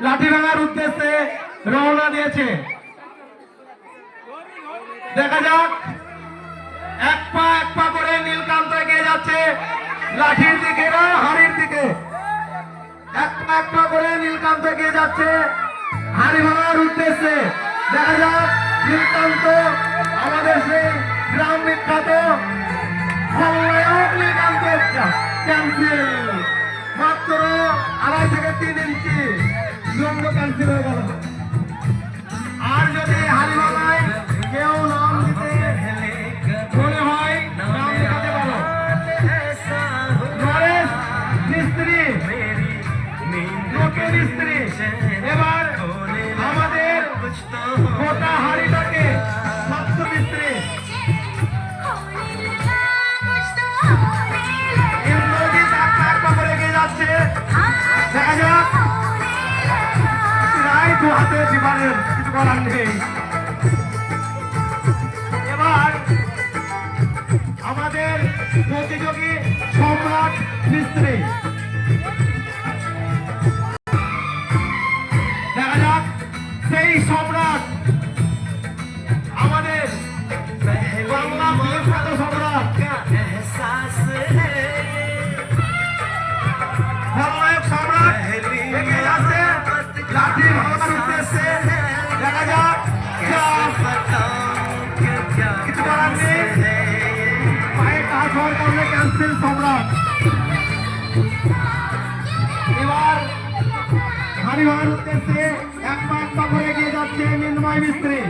লাঠি ভাঙার উদ্দেশ্যে রওনা দিয়েছে। দেখা যাক, এক পা করে নীলকান্ত এগিয়ে যাচ্ছে লাঠির দিকে না হাড়ির দিকে। এক পা করে নীলকান্ত এগিয়ে যাচ্ছে হাড়ি ভাঙার উদ্দেশ্যে। দেখা যাক নীলকান্ত, আমাদের সেই গ্রাম বিখ্যাত খলনায়ক নীলকান্তের ক্যান্সেল। মাত্র 2.5 থেকে 3 ইঞ্চি লম্ব ক্যান্সেল হয়ে গেল। আর যদি হাড়ি ভাঙায় কেউ নাম দিতে মনে হয় নাম লেখাতে পারো। নরেশ মিস্ত্রি, লোকের স্ত্রী। এবার আমাদের গোটা হাড়িটাকে সপ্ত মিস্ত্রি ইন্দ্রজিৎ এক পা করে এগিয়ে যাচ্ছে। দেখা যাক, রায় দু হাতে জীবনের কিছু করার নেই। এবার আমাদের প্রতিযোগী সম্রাট মিস্ত্রি। দেখা যাক সেই সম্রাট, আমাদের বাংলা বিখ্যাত সম্রাট খলনায়ক সম্রাট এগিয়ে যাচ্ছে লাঠি ভাঙার উদ্দেশ্যে। দেখা যাক, কিছু করার নেই, পায়ে কাজ হওয়ার কারণে ক্যান্সেল সম্রাট। এবার হাড়ি ভাঙার উদ্দেশ্যে এক পা করে এগিয়ে যাচ্ছে নির্ময় মিস্ত্রি।